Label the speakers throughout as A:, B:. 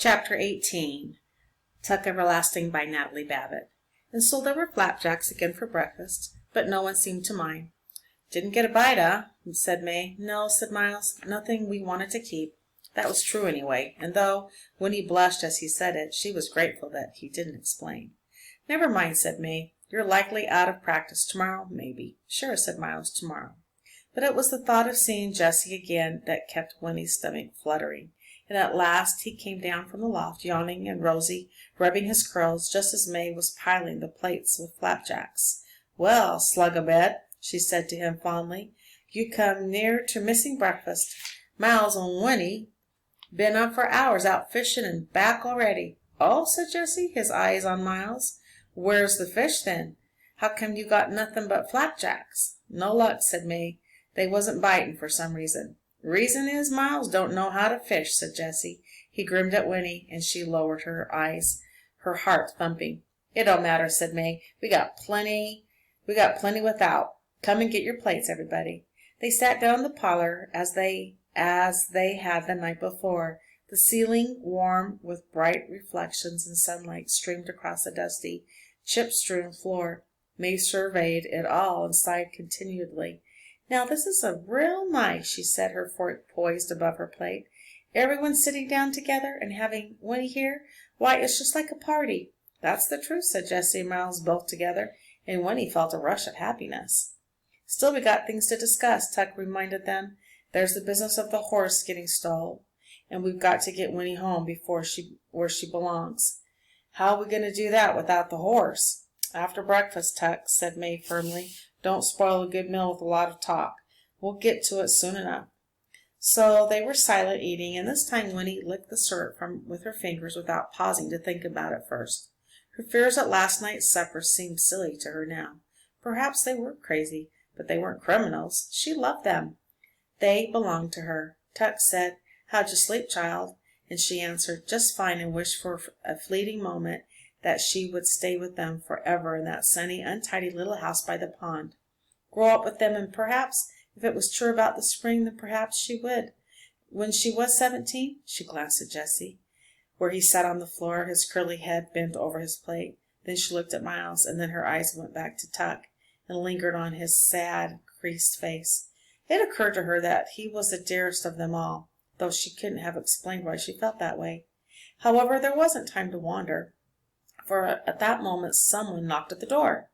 A: Chapter 18 Tuck Everlasting by Natalie Babbitt. And so there were flapjacks again for breakfast, but no one seemed to mind. "Didn't get a bite, said May. "No," said Miles. "Nothing we wanted to keep." That was true anyway, and though Winnie blushed as he said it, she was grateful that he didn't explain. "Never mind," said May. "You're likely out of practice tomorrow, maybe." "Sure," said Miles, "tomorrow." But it was the thought of seeing Jessie again that kept Winnie's stomach fluttering, and at last he came down from the loft, yawning and rosy, rubbing his curls, just as May was piling the plates with flapjacks. "Well, slug a bed," she said to him fondly, "you come near to missing breakfast. Miles and Winnie been up for hours out fishing and back already." "Oh," said Jessie, his eyes on Miles. "Where's the fish, then? How come you got nothing but flapjacks?" "No luck," said May. "They wasn't biting for some reason." "Reason is Miles don't know how to fish," said Jessie. He grinned at Winnie, and she lowered her eyes, her heart thumping. "It don't matter," said May. We got plenty without. Come and get your plates, everybody." They sat down in the parlor as they had the night before. The ceiling, warm with bright reflections and sunlight, streamed across the dusty, chip-strewn floor. May surveyed it all and sighed continually. "Now this is real nice," she said, her fork poised above her plate. "Everyone sitting down together and having Winnie here. Why, it's just like a party." "That's the truth," said Jessie and Miles both together, and Winnie felt a rush of happiness. "Still, we got things to discuss," Tuck reminded them. "There's the business of the horse getting stole, and we've got to get Winnie home where she belongs." "How are we going to do that without the horse?" "After breakfast, Tuck," said May firmly. "Don't spoil a good meal with a lot of talk. We'll get to it soon enough." So they were silent eating, and this time Winnie licked the syrup with her fingers without pausing to think about it first. Her fears at last night's supper seemed silly to her now. Perhaps they were crazy, but they weren't criminals. She loved them. They belonged to her. Tuck said, "How'd you sleep, child?" And she answered, "Just fine," and wished for a fleeting moment that she would stay with them forever in that sunny, untidy little house by the pond. Grow up with them, and perhaps, if it was true about the spring, then perhaps she would. When she was 17, she glanced at Jessie, where he sat on the floor, his curly head bent over his plate. Then she looked at Miles, and then her eyes went back to Tuck and lingered on his sad, creased face. It occurred to her that he was the dearest of them all, though she couldn't have explained why she felt that way. However, there wasn't time to wonder, for at that moment someone knocked at the door.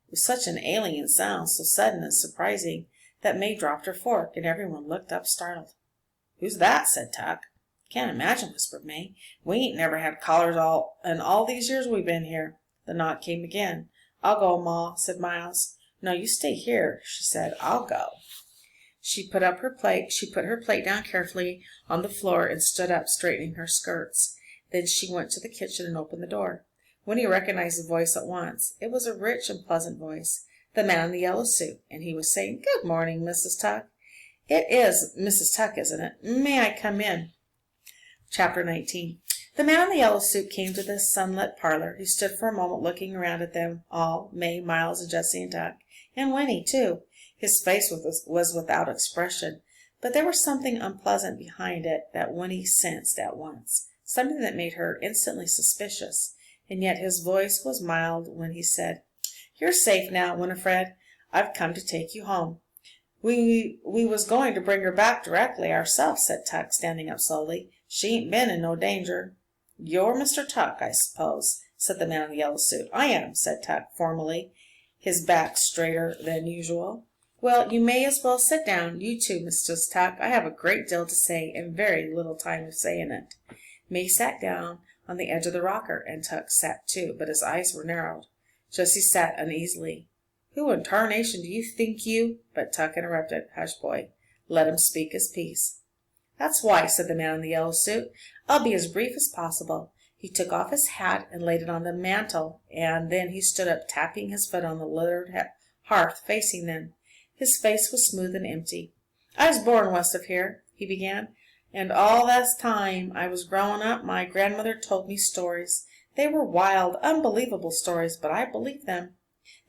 A: It was such an alien sound, so sudden and surprising, that May dropped her fork, and everyone looked up startled. "Who's that?" said Tuck. "Can't imagine," whispered May. "We ain't never had callers in all these years we've been here." The knock came again. "I'll go, Ma," said Miles. "No, you stay here," she said. "I'll go." She put her plate down carefully on the floor and stood up, straightening her skirts. Then she went to the kitchen and opened the door. Winnie recognized the voice at once. It was a rich and pleasant voice, the man in the yellow suit, and he was saying, "Good morning, Mrs. Tuck." "It is Mrs. Tuck, isn't it? May I come in?" Chapter 19 The man in the yellow suit came to the sunlit parlor. He stood for a moment looking around at them all, May, Miles, and Jessie and Tuck, and Winnie, too. His face was without expression, but there was something unpleasant behind it that Winnie sensed at once, something that made her instantly suspicious. And yet his voice was mild when he said, "You're safe now, Winifred. I've come to take you home." We was going to bring her back directly ourselves," said Tuck, standing up slowly. "She ain't been in no danger." "You're Mr. Tuck, I suppose," said the man in the yellow suit. "I am," said Tuck, formally, his back straighter than usual. "Well, you may as well sit down. You too, Mrs. Tuck. I have a great deal to say, and very little time of saying it." May sat down on the edge of the rocker, and Tuck sat too, but his eyes were narrowed. Jessie sat uneasily. "Who in tarnation do you think you—" But Tuck interrupted. "Hush, boy. Let him speak his piece." "That's why," said the man in the yellow suit. "I'll be as brief as possible." He took off his hat and laid it on the mantel, and then he stood up, tapping his foot on the littered hearth facing them. His face was smooth and empty. "I was born west of here," he began, "and all this time I was growing up my grandmother told me stories. They were wild, unbelievable stories, but I believed them.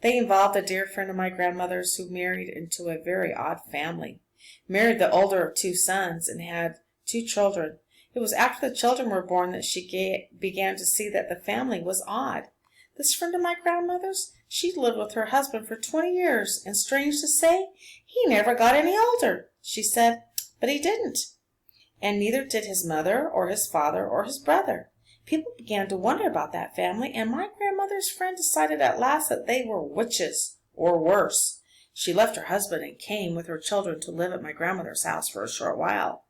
A: They involved a dear friend of my grandmother's who married into a very odd family. Married the older of two sons and had two children. It was after the children were born that she began to see that the family was odd. This friend of my grandmother's, she'd lived with her husband for 20 years, and strange to say, he never got any older, she said, but he didn't. And neither did his mother or his father or his brother. People began to wonder about that family, and my grandmother's friend decided at last that they were witches, or worse. She left her husband and came with her children to live at my grandmother's house for a short while.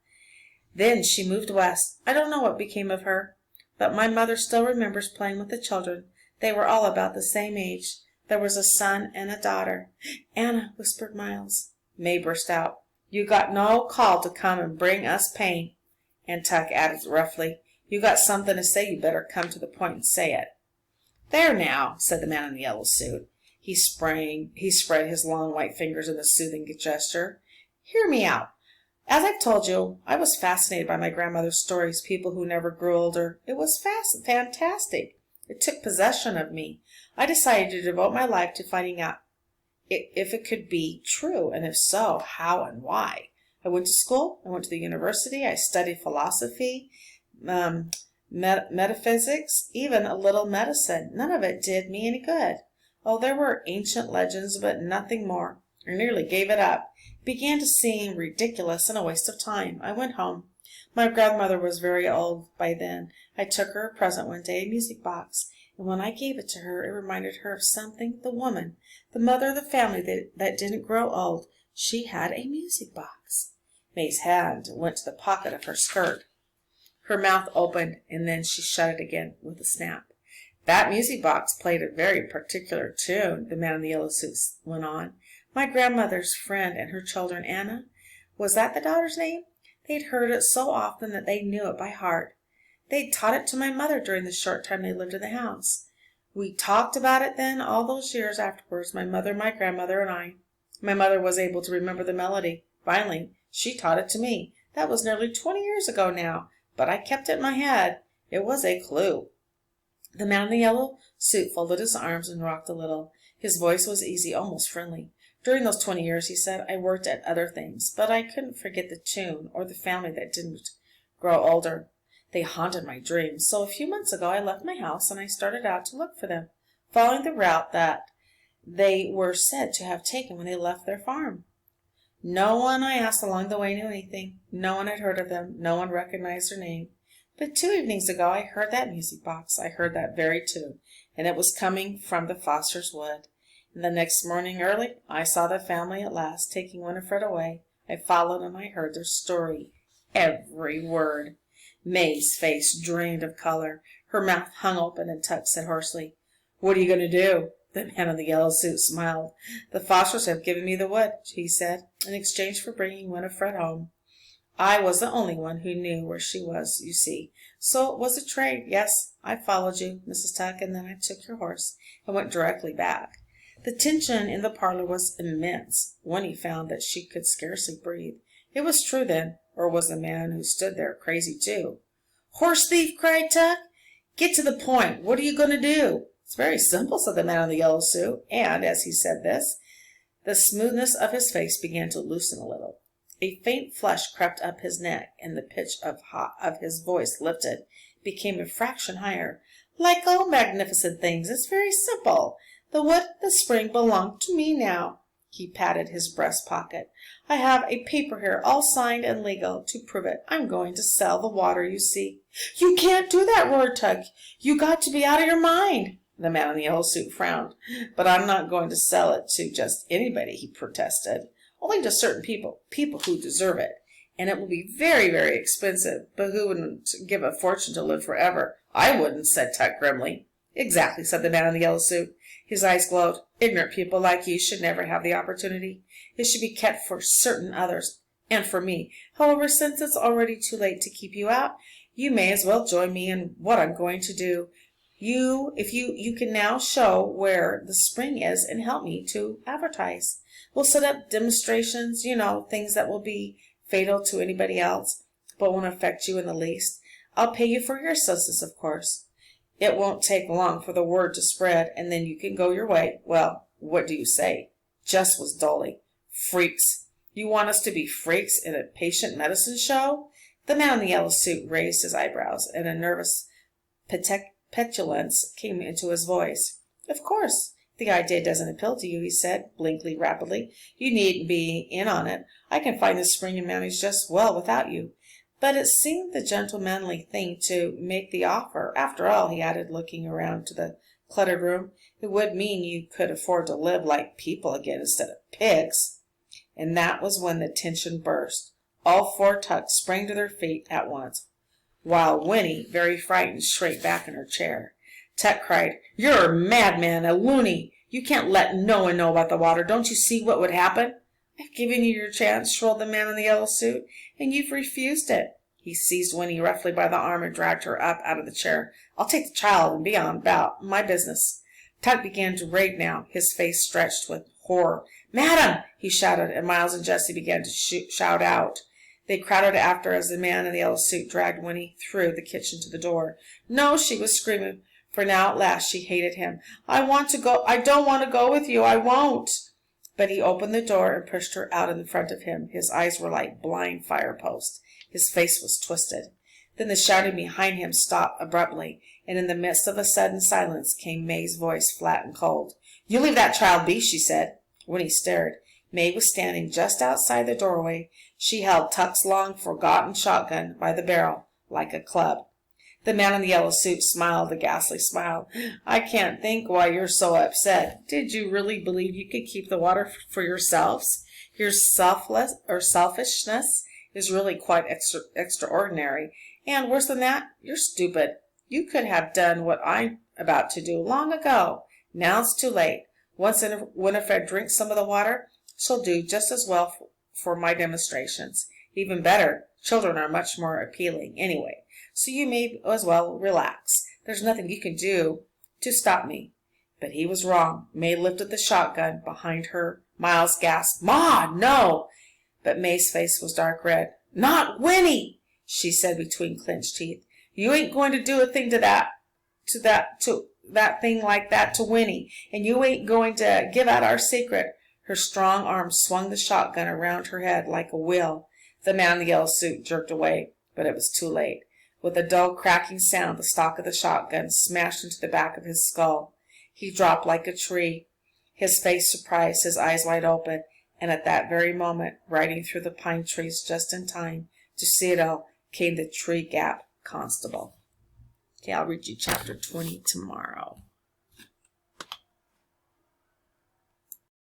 A: Then she moved west. I don't know what became of her, but my mother still remembers playing with the children. They were all about the same age. There was a son and a daughter. Anna, whispered Miles. May burst out. You got no call to come and bring us pain. And Tuck added roughly, you got something to say, you better come to the point and say it. There now, said the man in the yellow suit. He spread his long white fingers in a soothing gesture. Hear me out. As I've told you, I was fascinated by my grandmother's stories, people who never grew older. It was fantastic. It took possession of me. I decided to devote my life to finding out if it could be true, and if so, how and why. I went to school. I went to the university. I studied philosophy, metaphysics, even a little medicine. None of it did me any good. Oh, there were ancient legends, but nothing more. I nearly gave it up. It began to seem ridiculous and a waste of time. I went home. My grandmother was very old by then. I took her a present one day, a music box, and when I gave it to her, it reminded her of something. The woman, the mother of the family that didn't grow old, she had a music box. May's hand went to the pocket of her skirt. Her mouth opened, and then she shut it again with a snap. That music box played a very particular tune, the man in the yellow suit went on. My grandmother's friend and her children, Anna, was that the daughter's name? They'd heard it so often that they knew it by heart. They'd taught it to my mother during the short time they lived in the house. We talked about it then all those years afterwards, my mother, my grandmother, and I. My mother was able to remember the melody. Finally, she taught it to me. That was nearly 20 years ago now, but I kept it in my head. It was a clue. The man in the yellow suit folded his arms and rocked a little. His voice was easy, almost friendly. During those 20 years, he said, I worked at other things, but I couldn't forget the tune or the family that didn't grow older. They haunted my dreams. So a few months ago, I left my house and I started out to look for them, following the route that they were said to have taken when they left their farm. No one I asked along the way knew anything. No one had heard of them. No one recognized their name. But 2 evenings ago, I heard that music box. I heard that very tune, and it was coming from the Foster's wood. And the next morning early, I saw the family at last, taking Winifred away. I followed and I heard their story. Every word. May's face drained of color. Her mouth hung open, and Tuck said hoarsely, What are you going to do? The man in the yellow suit smiled. The Fosters have given me the wood, he said, in exchange for bringing Winifred home. I was the only one who knew where she was, you see. So it was a trade. Yes, I followed you, Mrs. Tuck, and then I took your horse and went directly back. The tension in the parlor was immense. Winnie found that she could scarcely breathe. It was true, then, or was the man who stood there crazy, too? Horse thief, cried Tuck. Get to the point. What are you going to do? It's very simple, said the man in the yellow suit, and, as he said this, the smoothness of his face began to loosen a little. A faint flush crept up his neck, and the pitch of his voice lifted, became a fraction higher. Like all magnificent things, it's very simple. The wood, the spring, belong to me now. He patted his breast pocket. I have a paper here, all signed and legal, to prove it. I'm going to sell the water, you see. You can't do that, roared Tuck. You got to be out of your mind. The man in the yellow suit frowned. But I'm not going to sell it to just anybody, he protested. Only to certain people who deserve it. And it will be very, very expensive. But who wouldn't give a fortune to live forever? I wouldn't, said Tuck grimly. Exactly, said the man in the yellow suit. His eyes glowed. Ignorant people like you should never have the opportunity. It should be kept for certain others, and for me. However, since it's already too late to keep you out, you may as well join me in what I'm going to do. You can now show where the spring is and help me to advertise. We'll set up demonstrations, things that will be fatal to anybody else, but won't affect you in the least. I'll pay you for your assistance, of course. It won't take long for the word to spread, and then you can go your way. Well, what do you say? Jess was dully. Freaks. You want us to be freaks in a patient medicine show? The man in the yellow suit raised his eyebrows, and a nervous petulance came into his voice. "Of course, the idea doesn't appeal to you," he said, blinking rapidly. "You needn't be in on it. I can find the spring and manage just well without you." But it seemed the gentlemanly thing to make the offer. After all, he added, looking around to the cluttered room, it would mean you could afford to live like people again instead of pigs. And that was when the tension burst. All four Tucks sprang to their feet at once, while Winnie, very frightened, shrank back in her chair. Tuck cried, "You're a madman, a loony! You can't let no one know about the water. Don't you see what would happen?" "I've given you your chance," shrilled the man in the yellow suit, "and you've refused it." He seized Winnie roughly by the arm and dragged her up out of the chair. "I'll take the child and be on about my business." Tuck began to rave now, his face stretched with horror. "Madam!" he shouted, and Miles and Jessie began to shout out. They crowded after as the man in the yellow suit dragged Winnie through the kitchen to the door. "No," she was screaming, for now at last she hated him. "I want to go. I don't want to go with you. I won't." But he opened the door and pushed her out in front of him. His eyes were like blind fire posts. His face was twisted. Then the shouting behind him stopped abruptly, and in the midst of a sudden silence came May's voice, flat and cold. "You leave that child be," she said. Winnie stared. May was standing just outside the doorway. She held Tuck's long forgotten shotgun by the barrel, like a club. The man in the yellow suit smiled a ghastly smile. "I can't think why you're so upset. Did you really believe you could keep the water for yourselves? Your selfishness is really quite extraordinary. And worse than that, you're stupid. You could have done what I'm about to do long ago. Now it's too late. Once Winifred drinks some of the water, she'll do just as well for my demonstrations. Even better, children are much more appealing anyway. So you may as well relax. There's nothing you can do to stop me." But he was wrong. May lifted the shotgun behind her. Miles gasped, "Ma, no!" But May's face was dark red. "Not Winnie!" she said between clenched teeth. "You ain't going to do a thing to that thing like that to Winnie, and you ain't going to give out our secret." Her strong arm swung the shotgun around her head like a wheel. The man in the yellow suit jerked away, but it was too late. With a dull cracking sound, the stock of the shotgun smashed into the back of his skull. He dropped like a tree, his face surprised, his eyes wide open, and at that very moment, riding through the pine trees just in time to see it all, came the Tree Gap Constable. Okay, I'll read you chapter 20 tomorrow.